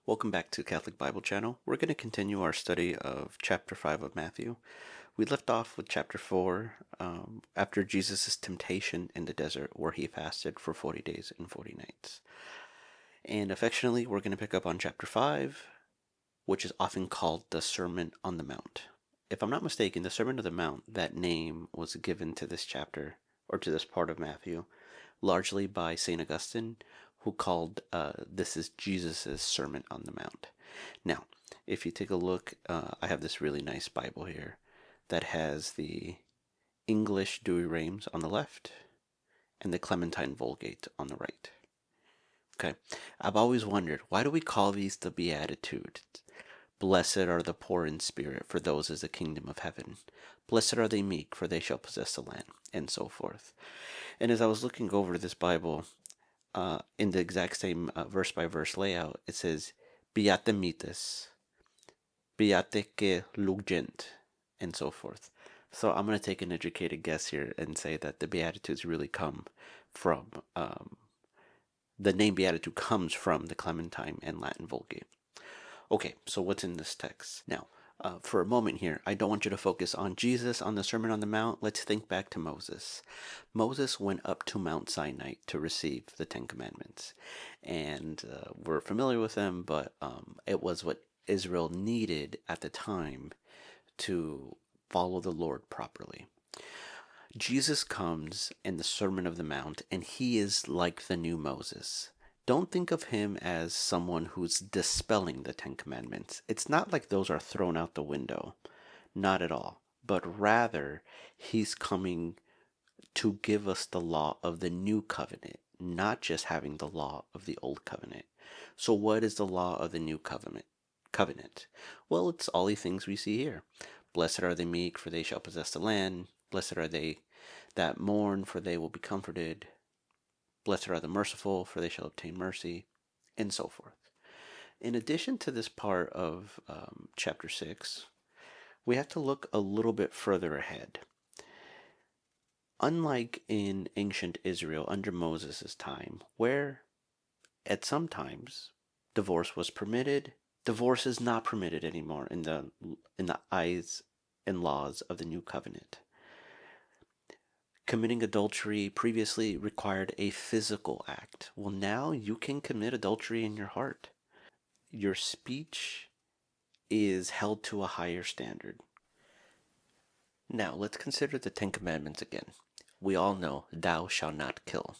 Welcome back to Catholic Bible Channel. We're going to continue our study of chapter 5 of Matthew. We left off with chapter 4 after Jesus' temptation in the desert where he fasted for 40 days and 40 nights. And affectionately, we're going to pick up on chapter 5, which is often called the Sermon on the Mount. If I'm not mistaken, the Sermon on the Mount, that name was given to this chapter or to this part of Matthew largely by St. Augustine, who called this is Jesus' Sermon on the Mount. Now, if you take a look, I have this really nice Bible here that has the English Douay-Rheims on the left and the Clementine Vulgate on the right. Okay, I've always wondered, why do we call these the Beatitudes? Blessed are the poor in spirit, for those is the kingdom of heaven. Blessed are they meek, for they shall possess the land, and so forth. And as I was looking over this Bible, in the exact same verse by verse layout, it says, Beate mites, beate que lugent, and so forth. So I'm going to take an educated guess here and say that the Beatitudes really come from, the name Beatitude comes from the Clementine and Latin Vulgate. Okay, so what's in this text? Now, for a moment here, I don't want you to focus on Jesus, on the Sermon on the Mount. Let's think back to Moses. Moses went up to Mount Sinai to receive the Ten Commandments. And we're familiar with them, but it was what Israel needed at the time to follow the Lord properly. Jesus comes in the Sermon of the Mount, and he is like the new Moses. Don't think of him as someone who's dispelling the Ten Commandments. It's not like those are thrown out the window. Not at all. But rather, he's coming to give us the law of the new covenant, not just having the law of the old covenant. So what is the law of the new covenant? Well, it's all the things we see here. Blessed are the meek, for they shall possess the land. Blessed are they that mourn, for they will be comforted. Blessed are the merciful, for they shall obtain mercy, and so forth. In addition to this part of chapter 6, we have to look a little bit further ahead. Unlike in ancient Israel under Moses' time, where at some times divorce was permitted, divorce is not permitted anymore in the eyes and laws of the new covenant. Committing adultery previously required a physical act. Well, now you can commit adultery in your heart. Your speech is held to a higher standard. Now, let's consider the Ten Commandments again. We all know, thou shalt not kill.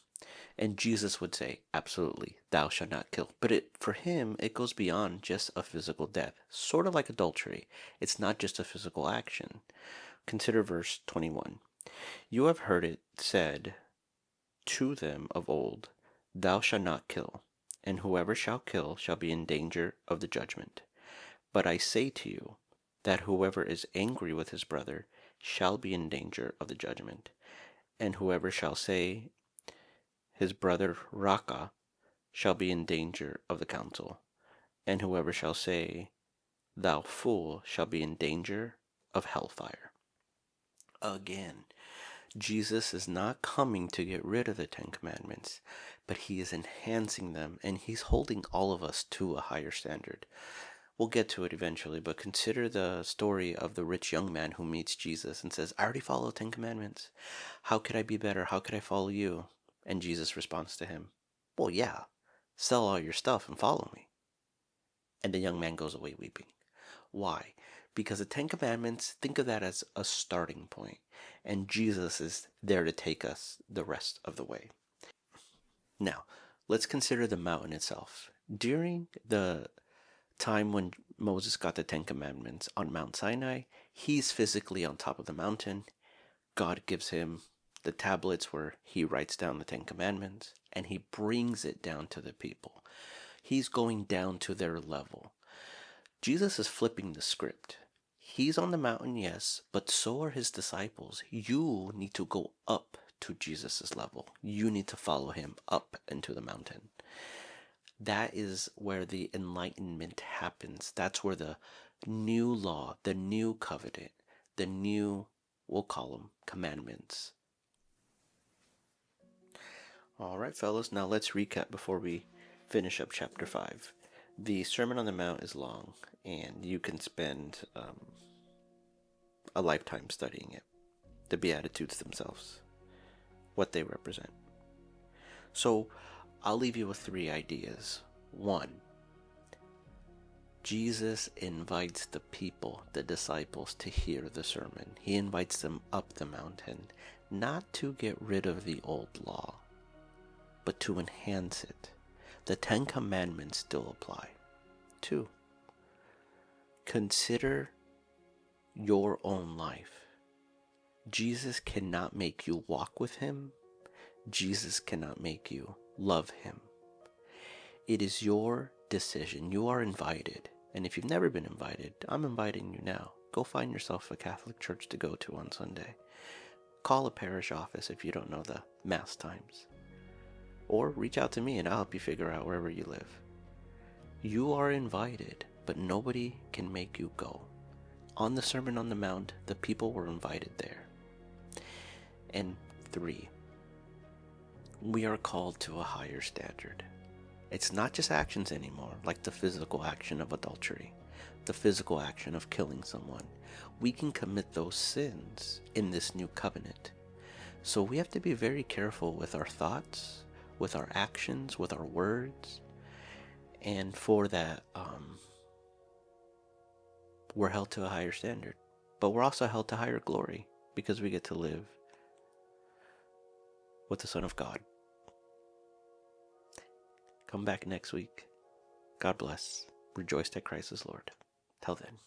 And Jesus would say, absolutely, thou shalt not kill. But for him, it goes beyond just a physical death. Sort of like adultery. It's not just a physical action. Consider verse 21. You have heard it said to them of old, Thou shalt not kill, and whoever shall kill shall be in danger of the judgment. But I say to you, that whoever is angry with his brother shall be in danger of the judgment. And whoever shall say his brother Raka shall be in danger of the council. And whoever shall say, Thou fool, shall be in danger of hellfire. Again, Jesus is not coming to get rid of the Ten Commandments, but he is enhancing them, and he's holding all of us to a higher standard. We'll get to it eventually, but consider the story of the rich young man who meets Jesus and says, I already follow the Ten Commandments. How could I be better? How could I follow you? And Jesus responds to him, well, yeah, sell all your stuff and follow me. And the young man goes away weeping. Why? Because the Ten Commandments, think of that as a starting point, and Jesus is there to take us the rest of the way. Now, let's consider the mountain itself. During the time when Moses got the Ten Commandments on Mount Sinai, he's physically on top of the mountain. God gives him the tablets where he writes down the Ten Commandments, and he brings it down to the people. He's going down to their level. Jesus is flipping the script. He's on the mountain, yes, but so are his disciples. You need to go up to Jesus' level. You need to follow him up into the mountain. That is where the enlightenment happens. That's where the new law, the new covenant, the new, we'll call them commandments. All right, fellas, now let's recap before we finish up chapter 5. The Sermon on the Mount is long, and you can spend a lifetime studying it. The Beatitudes themselves, what they represent. So I'll leave you with 3 ideas. 1, Jesus invites the people, the disciples, to hear the sermon. He invites them up the mountain, not to get rid of the old law, but to enhance it. The 10 Commandments still apply. 2, consider your own life. Jesus cannot make you walk with him. Jesus cannot make you love him. It is your decision. You are invited. And if you've never been invited, I'm inviting you now. Go find yourself a Catholic church to go to on Sunday. Call a parish office if you don't know the Mass times. Or reach out to me and I'll help you figure out wherever you live. You are invited, but nobody can make you go. On the Sermon on the Mount, the people were invited there. And 3, we are called to a higher standard. It's not just actions anymore, like the physical action of adultery, the physical action of killing someone. We can commit those sins in this new covenant. So we have to be very careful with our thoughts, with our actions, with our words. And for that, we're held to a higher standard. But we're also held to higher glory because we get to live with the Son of God. Come back next week. God bless. Rejoice that Christ is Lord. Till then.